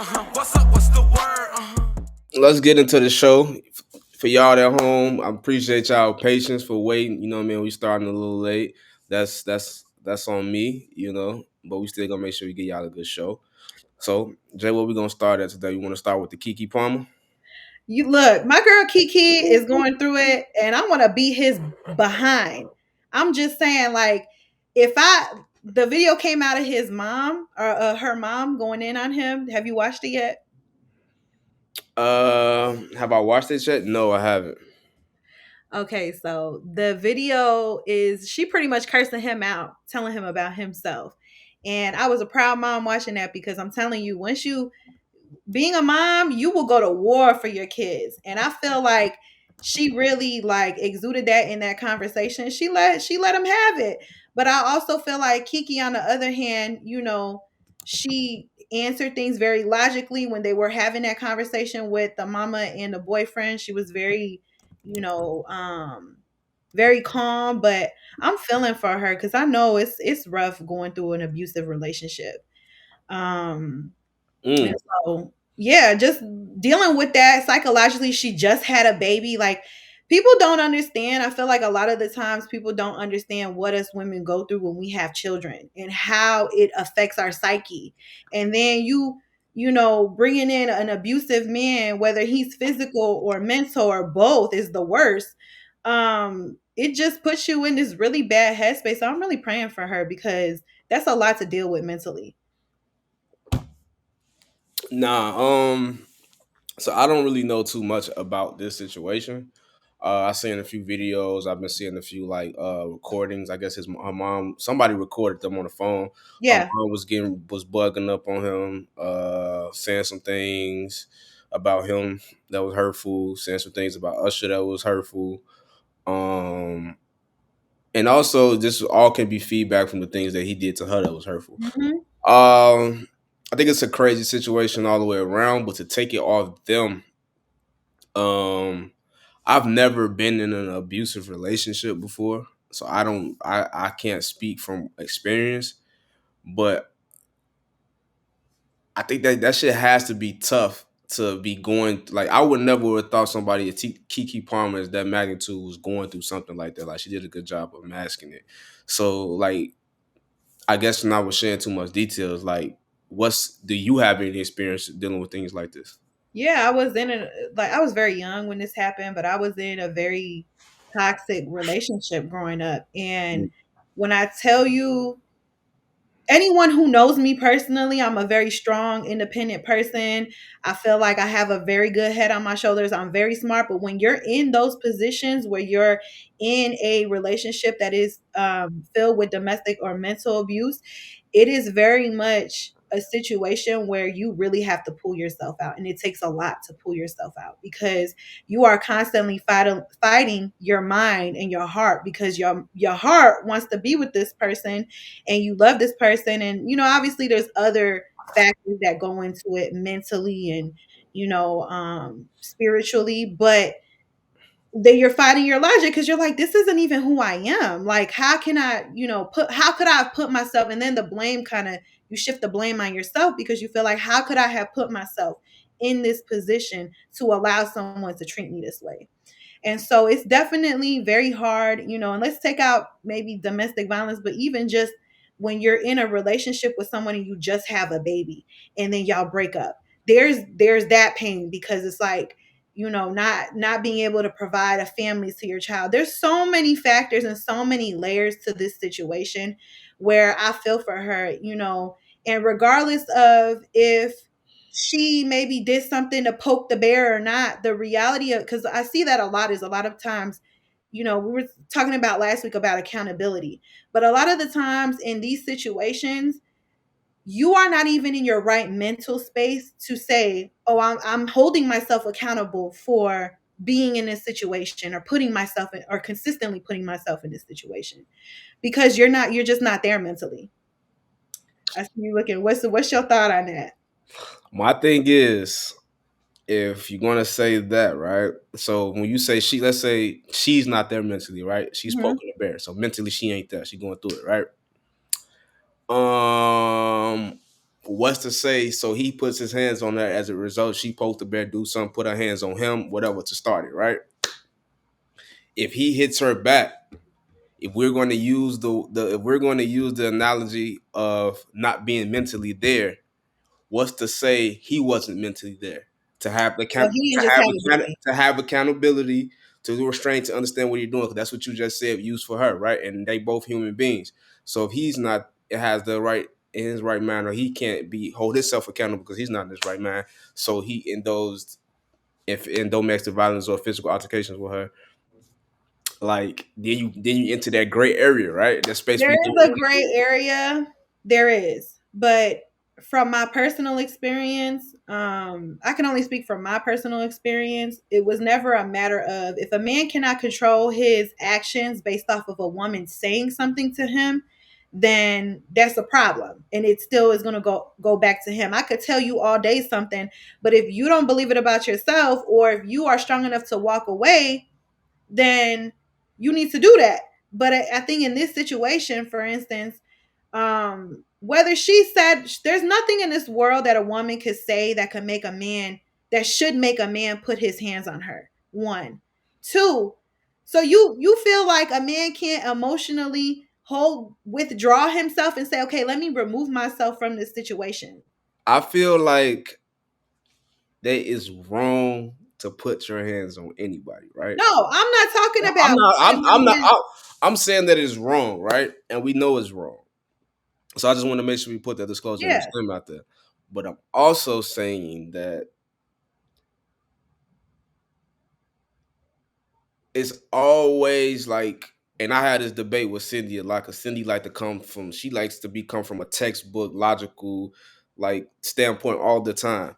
What's up? What's the word? Let's get into the show. For y'all at home, I appreciate y'all patience for waiting. You know what I mean? We starting a little late. That's on me, but we still gonna make sure we get y'all a good show. So, Jay, what we gonna start at today? You wanna start with the Keke Palmer? You look, my girl Keke is going through it, and I want to be his behind. I'm just saying, like, if the video came out of his mom or her mom going in on him. Have you watched it yet? Have I watched it yet? No, I haven't. Okay, so the video is she pretty much cursing him out, telling him about himself. And I was a proud mom watching that because I'm telling you, once you being a mom, you will go to war for your kids. And I feel like she really like exuded that in that conversation. She let him have it. But I also feel like Keke on the other hand, she answered things very logically when they were having that conversation with the mama and the boyfriend. She was very, you know, very calm, but I'm feeling for her cuz I know it's rough going through an abusive relationship. Um and Mm. so, yeah, just dealing with that psychologically, she just had a baby. Like, people don't understand. I feel like a lot of the times people don't understand what us women go through when we have children and how it affects our psyche. And then bringing in an abusive man, whether he's physical or mental or both, is the worst. It just puts you in this really bad headspace. So I'm really praying for her because that's a lot to deal with mentally. Nah, so I don't really know too much about this situation. I seen a few videos. I've been seeing a few like recordings. I guess her mom, somebody recorded them on the phone. Her Yeah. mom was bugging up on him, saying some things about him that was hurtful, saying some things about Usher that was hurtful. Um, and also this all can be feedback from the things that he did to her that was hurtful. Mhm. I think it's a crazy situation all the way around, but to take it off them, um, I've never been in an abusive relationship before, so I can't speak from experience, but I think that shit has to be tough to be going like I would never have thought somebody at Keke Palmer is that magnitude was going through something like that. Like she did a good job of masking it. So like I guess not with sharing too much details, like what's do you have any experience dealing with things like this? Yeah, I was very young when this happened, but I was in a very toxic relationship growing up. And when I tell you, anyone who knows me personally, I'm a very strong, independent person. I feel like I have a very good head on my shoulders. I'm very smart. But when you're in those positions where you're in a relationship that is filled with domestic or mental abuse, it is very much a situation where you really have to pull yourself out, and it takes a lot to pull yourself out because you are constantly fighting your mind and your heart because your heart wants to be with this person and you love this person. And obviously there's other factors that go into it mentally and spiritually, but that you're fighting your logic because you're like, this isn't even who I am. Like, how can I, how could I have put myself, and then the blame kind of, you shift the blame on yourself because you feel like, how could I have put myself in this position to allow someone to treat me this way? And so it's definitely very hard, and let's take out maybe domestic violence, but even just when you're in a relationship with someone and you just have a baby and then y'all break up, there's that pain because it's like, not being able to provide a family to your child. There's so many factors and so many layers to this situation where I feel for her, and regardless of if she maybe did something to poke the bear or not, the reality of, because I see that a lot, is a lot of times, we were talking about last week about accountability, but a lot of the times in these situations you are not even in your right mental space to say, oh, I'm holding myself accountable for being in this situation or putting myself in, or consistently putting myself in this situation, because you're just not there mentally. I see you looking. What's your thought on that? My thing is, if you're gonna say that, right? So when you say she, let's say she's not there mentally, right? She's Mhm. poking the bear, so mentally she ain't there. She going through it, right? Um, what's to say? So he puts his hands on her. As a result, she supposed to better do something, put her hands on him, whatever to start it, right? If he hits her back, if we're going to use the if we're going to use the analogy of not being mentally there, what's to say he wasn't mentally there to have the So he didn't just have it bad. to have accountability, to do restraint, to understand what you're doing? Because that's what you just said. Used for her, right? And they both human beings. So if he's not, it has the right in his right mind, or he can't be hold himself accountable because he's not in his right mind. So he indulged if in domestic violence or physical altercations with her. Like then you enter that gray area, right? That space There we don't is a want to gray be. area. There is. But from my personal experience, I can only speak from my personal experience. It was never a matter of if a man cannot control his actions based off of a woman saying something to him, then that's a problem. And it still is gonna go back to him. I could tell you all day something, but if you don't believe it about yourself, or if you are strong enough to walk away, then you need to do that. But I think in this situation, for instance, whether she said, there's nothing in this world that a woman could say that could make a man, that should make a man put his hands on her. One, two. So you feel like a man can't emotionally hold withdraw himself and say, okay, let me remove myself from this situation. I feel like that is wrong to put your hands on anybody, right? No, I'm not talking I'm about not. putting my hands. I'm saying that it's wrong, right? And we know it's wrong. So I just want to make sure we put that disclosure and Yeah, disclaimer out there. But I'm also saying that it's always like, and I had this debate with Cindy a lot, because Cindy like to come from, she likes to come from a textbook, logical, like standpoint all the time.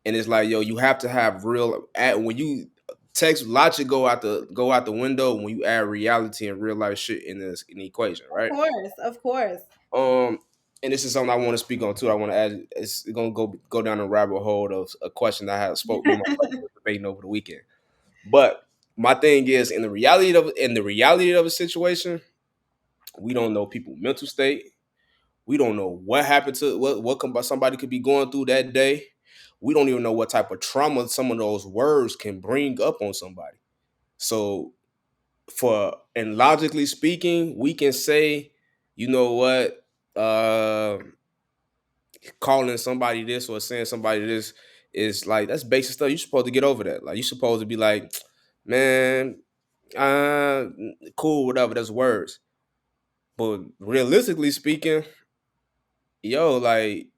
And it's like, yo, you have to have real when you text logic go out the window when you add reality and real life shit in the equation, of right? course, of course. Um, and this is something I want to speak on too. I want to add. It's gonna go down a rabbit hole of a question that I had spoke. Me and my brother were debating over the weekend. But my thing is, in the reality of a situation, we don't know people's mental state. We don't know what happened to somebody could be going through that day. We don't even know what type of trauma some of those words can bring up on somebody. So and logically speaking, we can say, you know what, calling somebody this or saying somebody this is like, that's basic stuff. You're supposed to get over that. Like, you're supposed to be like, man, uh, cool, whatever. That's words. But realistically speaking, yo, like,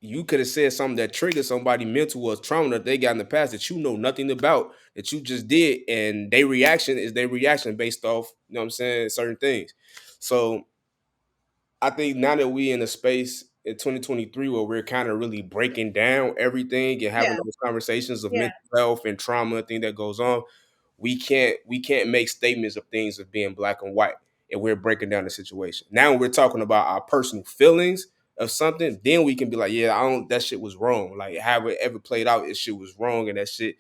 you could have said something that triggered somebody mental or trauma that they got in the past that you know nothing about, that you just did, and their reaction is their reaction based off, you know what I'm saying, certain things. So I think now that we in a space in 2023 where we're kind of really breaking down everything and having Yeah, those conversations of yeah, mental health and trauma and thing that goes on, we can't make statements of things of being black and white, and we're breaking down the situation. Now we're talking about our personal feelings of something, then we can be like, yeah, I don't, that shit was wrong. Like, how it ever played out, it shit was wrong and that shit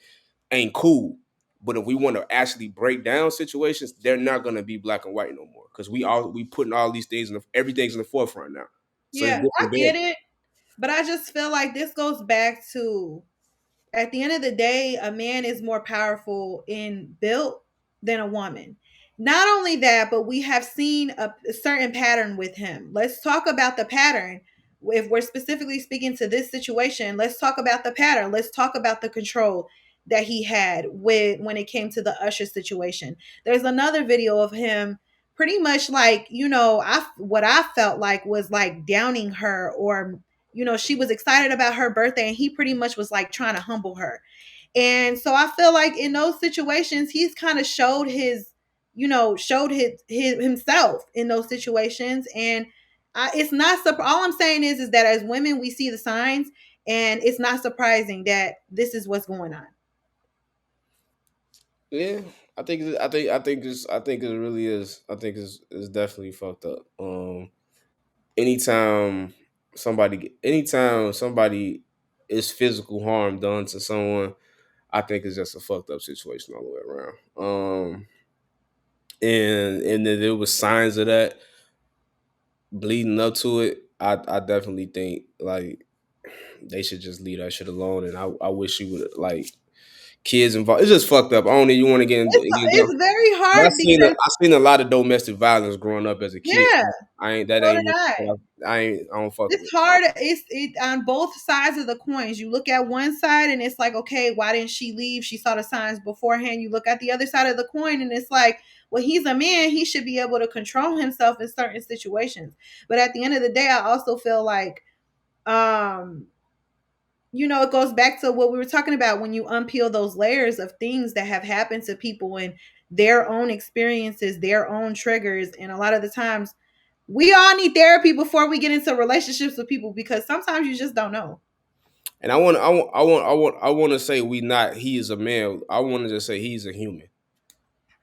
ain't cool. But if we want to actually break down situations, they're not gonna be black and white no more, because we putting all these things everything's in the forefront now. So it's yeah. I different get then. it, but I just feel like this goes back to, at the end of the day, a man is more powerful in built than a woman. Not only that, but we have seen a certain pattern with him. Let's talk about the pattern. If we're specifically speaking to this situation, let's talk about the pattern. Let's talk about the control that he had with when it came to the Usher situation. There's another video of him pretty much like, I what I felt like was like downing her, or she was excited about her birthday and he pretty much was like trying to humble her. And so I feel like in those situations, he's kind of showed his himself in those situations. And it's not all I'm saying is that as women, we see the signs, and it's not surprising that this is what's going on. Yeah, I think it really is. I think it's definitely fucked up. Anytime somebody is physical harm done to someone, I think it's just a fucked up situation all the way around. And then there was signs of that bleeding up to it. I definitely think, like, They should just leave that shit alone. And I wish she would like kids involved. It's just fucked up. I don't even want to It's very but hard because I seen a lot of domestic violence growing up as a kid. yeah, I ain't that so did ain't I. I don't fuck It's with. hard. It's on both sides of the coins. You look at one side and it's like, okay, why didn't she leave? She saw the signs beforehand. You look at the other side of the coin and it's like, well, he's a man. He should be able to control himself in certain situations. But at the end of the day, I also feel like, um, it goes back to what we were talking about when you unpeel those layers of things that have happened to people and their own experiences, their own triggers. And a lot of the times, we all need therapy before we get into relationships with people because sometimes you just don't know. And I want to say we not. He is a man. I want to just say he's a human.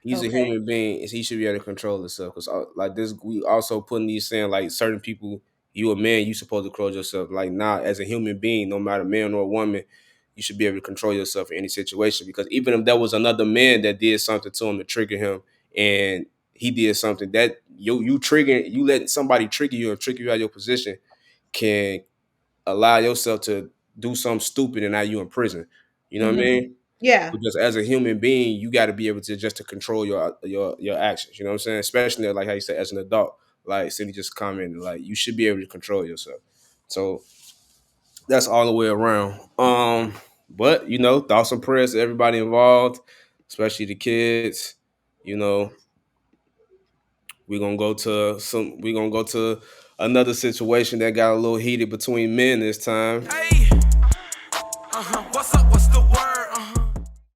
He's a Okay. human being, and he should be able to control himself. Because like this, we also putting these saying like certain people, you a man, you supposed to control yourself. Like nah, as a human being, no matter man or woman, you should be able to control yourself in any situation. Because even if there was another man that did something to him to trigger him, and he did something that you triggering, you let somebody trigger you and trigger you out of your position, can allow yourself to do something stupid and now you in prison. You know what I Hmm. mean? Yeah. Because as a human being, you got to be able to just to control your actions. You know what I'm saying? Especially like how you said as an adult. Like Cindy just commented, like you should be able to control yourself. So that's all the way around. But thoughts and prayers to everybody involved, especially the kids. You know, we're gonna go to another situation that got a little heated between men this time.